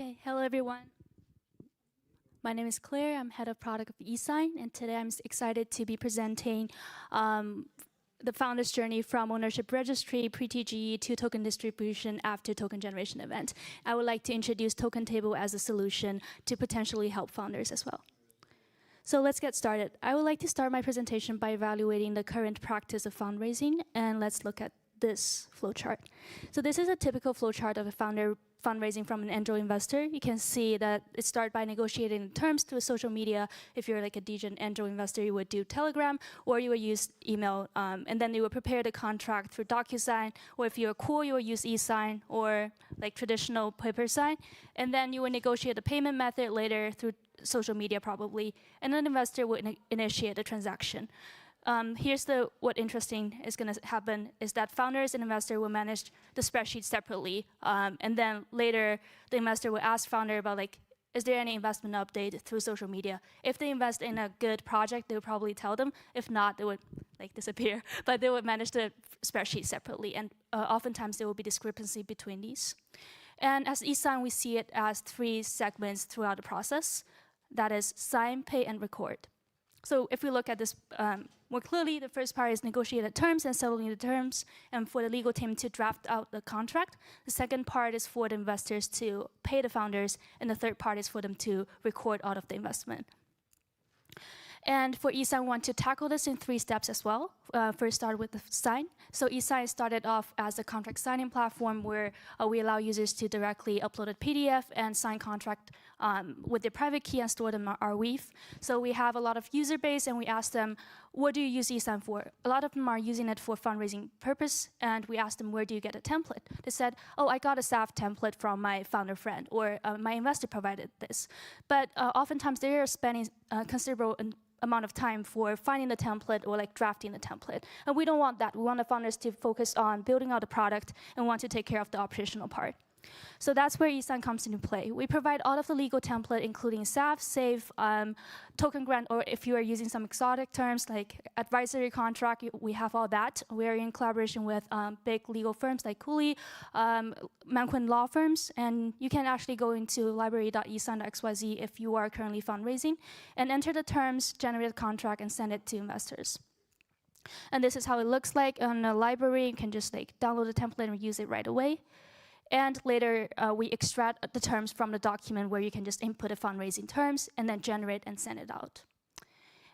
Okay, hello everyone. My name is Claire. I'm head of product of EthSign, and today I'm excited to be presenting the founder's journey from ownership registry, pre-TGE, to token distribution after token generation event. I would like to introduce TokenTable as a solution to potentially help founders as well. So let's get started. I would like to start my presentation by evaluating the current practice of fundraising, and let's look at this flowchart. So this is a typical flowchart of a founder fundraising from an angel investor. You can see that it starts by negotiating terms through social media. If you're like a DGen angel investor, you would do Telegram, or you would use email, and then you would prepare the contract through DocuSign, or if you're cool, you would use eSign, or like traditional paper sign, and then you would negotiate the payment method later through social media probably, and then the investor would initiate the transaction. Here's what interesting is going to happen is that founders and investor will manage the spreadsheet separately, and then later the investor will ask founder about like, is there any investment update through social media? If they invest in a good project, they will probably tell them. If not, they would like disappear, but they would manage the spreadsheet separately, and oftentimes there will be discrepancy between these. And as eSign, we see it as 3 segments throughout the process. That is sign, pay, and record. So if we look at this more clearly, the first part is negotiated terms and settling the terms, and for the legal team to draft out the contract. The second part is for the investors to pay the founders, and the third part is for them to record out of the investment. And for eSign, we want to tackle this in 3 steps as well. First, start with the sign. So eSign started off as a contract signing platform where we allow users to directly upload a PDF and sign contract with their private key and store them on our weave. So we have a lot of user base, and we ask them, what do you use eSign for? A lot of them are using it for fundraising purpose, and we asked them, where do you get a template? They said, oh, I got a SAF template from my founder friend, or my investor provided this. But oftentimes they are spending considerable amount of time for finding the template or like drafting the template. And we don't want that. We want the founders to focus on building out the product and want to take care of the operational part. So that's where eSign comes into play. We provide all of the legal template, including SAF, SAFE, token grant, or if you are using some exotic terms like advisory contract, we have all that. We're in collaboration with big legal firms like Cooley, Manquin law firms, and you can actually go into library.esign.xyz if you are currently fundraising, and enter the terms, generate a contract, and send it to investors. And this is how it looks like on a library. You can just like download the template and use it right away. And later, we extract the terms from the document where you can just input the fundraising terms and then generate and send it out.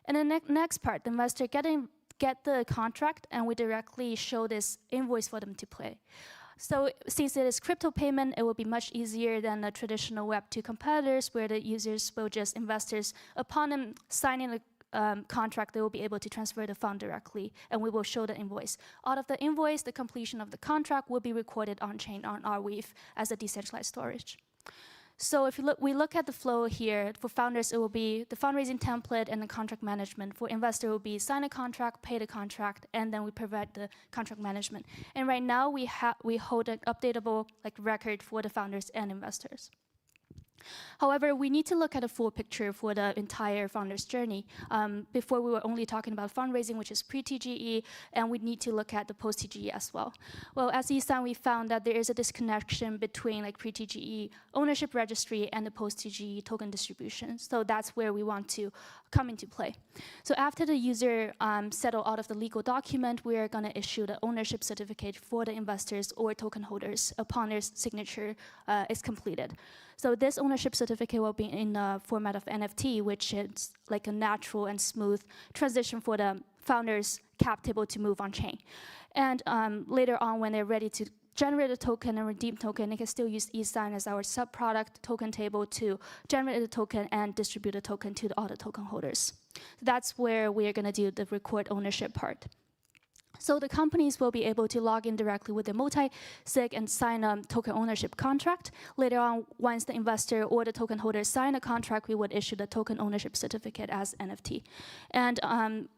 And the next part, the investor get the contract, and we directly show this invoice for them to pay. So since it is crypto payment, it will be much easier than the traditional Web2 competitors where the users will just, investors, upon them signing the contract, they will be able to transfer the fund directly, and we will show the invoice. Out of the invoice, the completion of the contract will be recorded on-chain on our weave as a decentralized storage. So if we look at the flow here, for founders, it will be the fundraising template and the contract management. For investor, it will be sign a contract, pay the contract, and then we provide the contract management. And right now, we hold an updatable record for the founders and investors. However, we need to look at a full picture for the entire founder's journey. Before, we were only talking about fundraising, which is pre-TGE, and we need to look at the post-TGE as well. Well, as eSign, we found that there is a disconnection between pre-TGE ownership registry and the post-TGE token distribution. So that's where we want to come into play. So after the user settle out of the legal document, we are going to issue the ownership certificate for the investors or token holders upon their signature is completed. So this ownership certificate will be in the format of NFT, which is like a natural and smooth transition for the founders' cap table to move on chain. And later on, when they're ready to generate a token and redeem token, they can still use eSign as our sub-product TokenTable to generate the token and distribute the token to all the token holders. So that's where we are going to do the record ownership part. So the companies will be able to log in directly with the multi-sig and sign a token ownership contract. Later on, once the investor or the token holder sign a contract, we would issue the token ownership certificate as NFT. And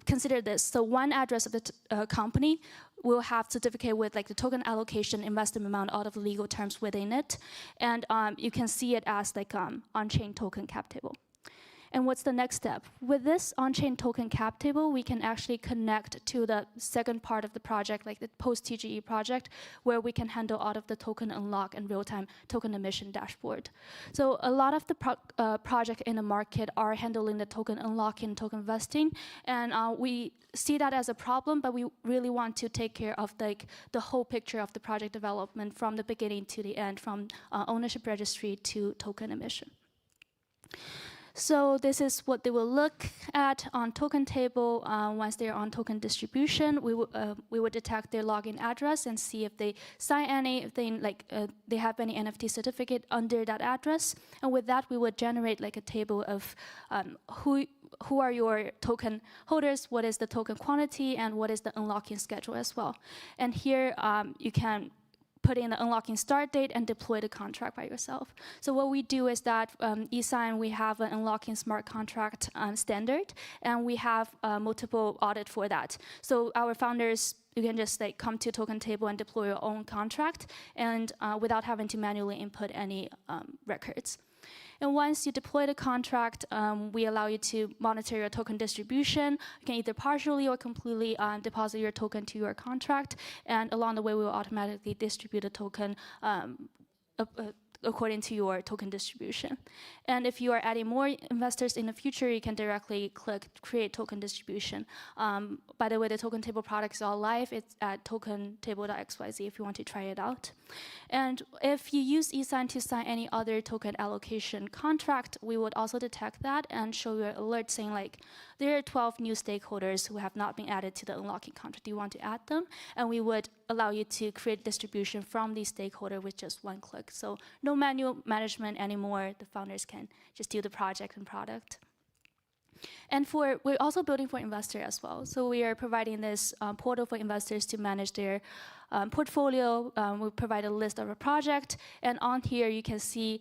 consider this. So one address of the company will have certificate with the token allocation investment amount out of the legal terms within it. And you can see it as on-chain token cap table. And what's the next step? With this on-chain token cap table, we can actually connect to the second part of the project, like the post-TGE project, where we can handle all of the token unlock and real-time token emission dashboard. So a lot of the projects in the market are handling the token unlocking, token vesting, and we see that as a problem, but we really want to take care of the whole picture of the project development from the beginning to the end, from ownership registry to token emission. So this is what they will look at on TokenTable. Once they're on token distribution, we would detect their login address and see if they sign anything, like they have any NFT certificate under that address. And with that, we would generate like a table of who are your token holders, what is the token quantity, and what is the unlocking schedule as well. And here you can put in the unlocking start date and deploy the contract by yourself. So what we do is that EthSign, we have an unlocking smart contract standard, and we have multiple audit for that. So our founders, you can just like come to TokenTable and deploy your own contract, and without having to manually input any records. And once you deploy the contract, we allow you to monitor your token distribution. You can either partially or completely deposit your token to your contract. And along the way, we will automatically distribute the token according to your token distribution. And if you are adding more investors in the future, you can directly click Create Token Distribution. By the way, the TokenTable product is all live. It's at tokentable.xyz if you want to try it out. And if you use EthSign to sign any other token allocation contract, we would also detect that and show you an alert saying like, there are 12 new stakeholders who have not been added to the unlocking contract. Do you want to add them? And we would allow you to create distribution from these stakeholders with just one click. So no manual management anymore. The founders can just do the project and product. And we're also building for investors as well. So we are providing this portal for investors to manage their portfolio. We provide a list of a project. And on here, you can see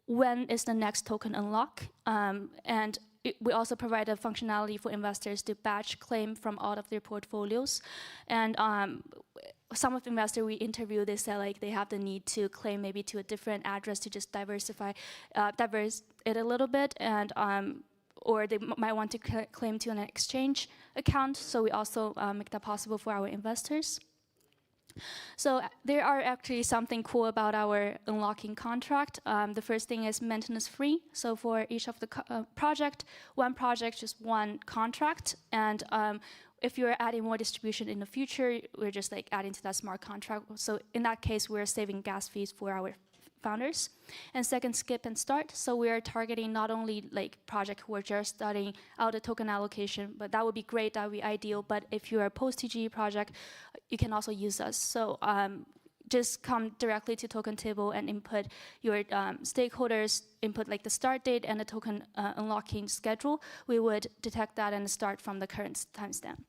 when is the next token unlock. And we also provide a functionality for investors to batch claim from all of their portfolios. And some of the investors we interview, they say like they have the need to claim maybe to a different address to just diverse it a little bit, and or they might want to claim to an exchange account. So we also make that possible for our investors. So there are actually something cool about our unlocking contract. The first thing is maintenance free. So for each of the one project, just one contract. And if you're adding more distribution in the future, we're just like adding to that smart contract. So in that case, we're saving gas fees for our founders. And second, skip and start. So we are targeting not only like projects who are just starting out a token allocation, but that would be great, that would be ideal. But if you're a post-TGE project, you can also use us. So just come directly to TokenTable and input your stakeholders, input like the start date and the token unlocking schedule. We would detect that and start from the current timestamp.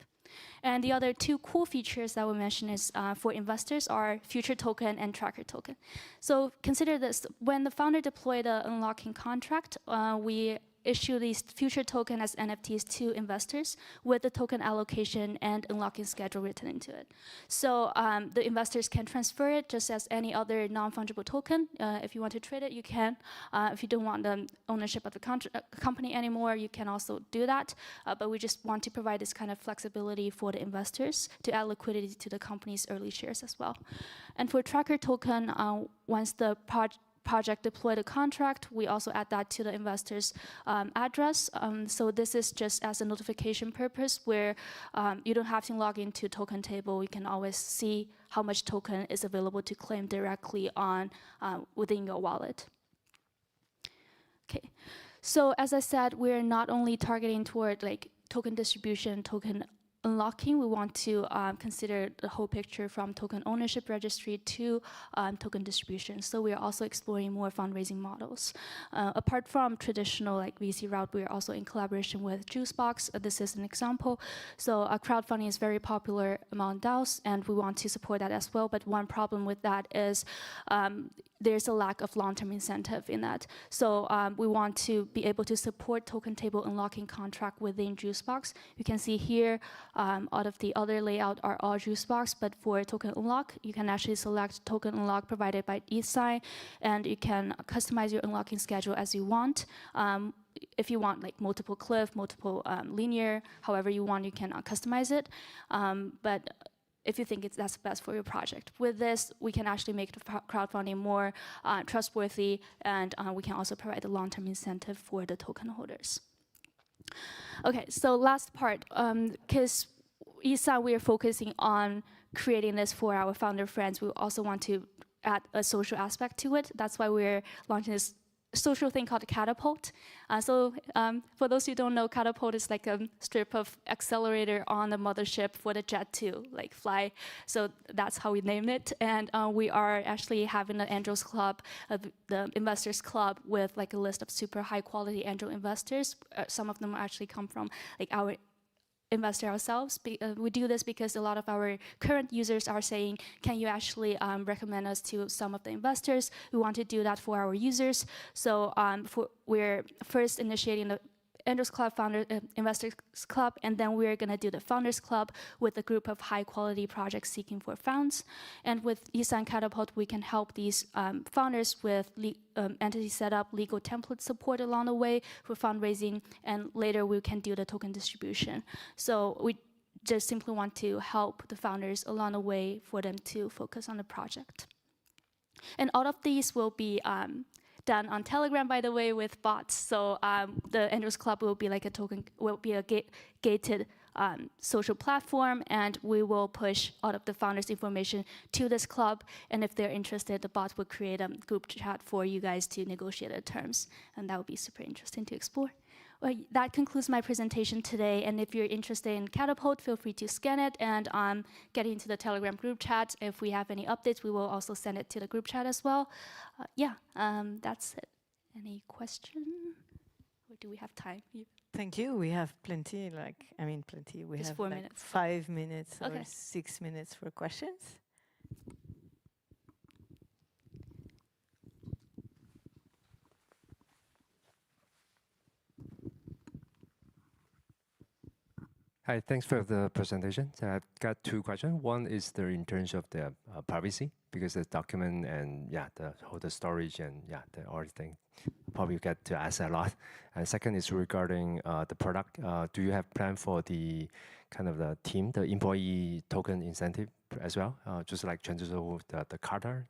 And the other two cool features that we mentioned is for investors are future token and tracker token. So consider this, when the founder deployed the unlocking contract, we issue these future token as NFTs to investors with the token allocation and unlocking schedule written into it. So the investors can transfer it just as any other non-fungible token. If you want to trade it, you can. If you don't want the ownership of the company anymore, you can also do that. But we just want to provide this kind of flexibility for the investors to add liquidity to the company's early shares as well. And for tracker token, once the project deploy the contract, we also add that to the investor's address. So this is just as a notification purpose where you don't have to log into TokenTable. You can always see how much token is available to claim directly on within your wallet. Okay, so as I said, we're not only targeting toward like token distribution, token unlocking, we want to consider the whole picture from token ownership registry to token distribution. So we are also exploring more fundraising models. Apart from traditional like VC route, we are also in collaboration with Juicebox. This is an example. So crowdfunding is very popular among DAOs, and we want to support that as well. But one problem with that is there's a lack of long-term incentive in that. So we want to be able to support TokenTable unlocking contract within Juicebox. You can see here, Out of the other layout are all juicebox, but for token unlock, you can actually select token unlock provided by EthSign, and you can customize your unlocking schedule as you want. If you want like multiple cliff, multiple linear, however you want, you can customize it. But if you think that's best for your project. With this, we can actually make the crowdfunding more trustworthy, and we can also provide a long-term incentive for the token holders. Okay, so last part, because EthSign, we are focusing on creating this for our founder friends. We also want to add a social aspect to it. That's why we're launching this social thing called Catapult. For those who don't know, Catapult is like a strip of accelerator on the mothership for the jet to like fly. So that's how we named it. And we are actually having the Angels Club, the Investors Club, with like a list of super high quality angel investors. Some of them actually come from like our investor ourselves. We do this because a lot of our current users are saying, can you actually recommend us to some of the investors? We want to do that for our users. So we're first initiating the Angels Club, Investors Club, and then we're going to do the Founders Club with a group of high-quality projects seeking for funds. And with EthSign Catapult, we can help these founders with entity setup, legal template support along the way for fundraising, and later we can do the token distribution. So we just simply want to help the founders along the way for them to focus on the project. And all of these will be done on Telegram, by the way, with bots. So the Angels Club will be like a gated social platform, and we will push all of the founders' information to this club. And if they're interested, the bot will create a group chat for you guys to negotiate the terms, and that would be super interesting to explore. Well, that concludes my presentation today, and if you're interested in Catapult, feel free to scan it and get into the Telegram group chat. If we have any updates, we will also send it to the group chat as well. That's it. Any question? Or do we have time? Thank you. We have plenty, plenty. We Just have 4 like minutes. 5 minutes Okay. or 6 minutes for questions. Hi, thanks for the presentation. So I've got 2 questions. One is in terms of the privacy, because the document and the storage and the everything probably get to ask a lot. And second is regarding the product. Do you have plan for the kind of the team, the employee token incentive as well? Just like changes of the Carter.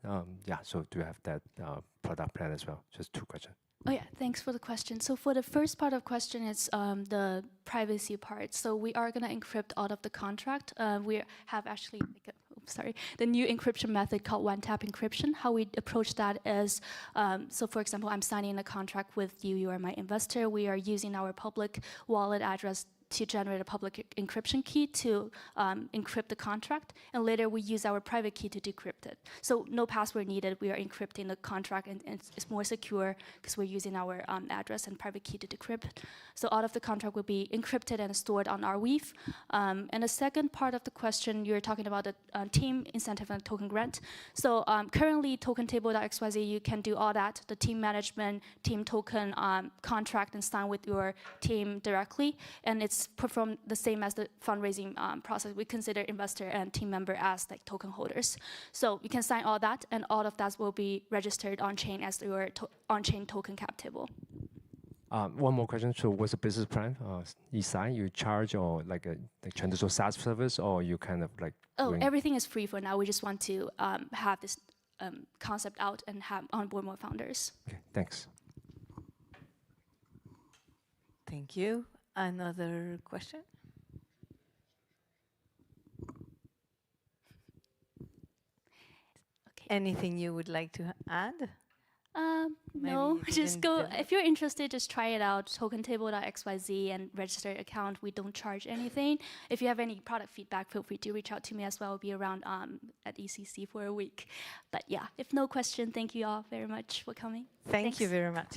So do you have that product plan as well? Just 2 questions. Oh yeah, thanks for the question. So for the first part of the question, it's the privacy part. So we are going to encrypt out of the contract. We have actually, the new encryption method called one-tap encryption. How we approach that is, so for example, I'm signing a contract with you, you are my investor. We are using our public wallet address to generate a public encryption key to encrypt the contract, and later we use our private key to decrypt it. So no password needed. We are encrypting the contract, and it's more secure because we're using our address and private key to decrypt. So all of the contract will be encrypted and stored on our Weave. And the second part of the question, you're talking about the team incentive and token grant. So currently, TokenTable.xyz, you can do all that, the team management, team token contract, and sign with your team directly, and it's performed the same as the fundraising process. We consider investor and team member as like token holders. So you can sign all that, and all of that will be registered on-chain as your on-chain token cap table. One more question. So what's the business plan? EthSign, you charge or like a traditional SaaS service, or you kind of like everything is free for now. We just want to have this concept out and have onboard more founders. Okay, thanks. Thank you. Another question? Okay. Anything you would like to add? No, just go. If you're interested, just try it out. TokenTable.xyz and register an account. We don't charge anything. If you have any product feedback, feel free to reach out to me as well. I'll be around at ECC for a week. But yeah, if no question, thank you all very much for coming. Thank you very much.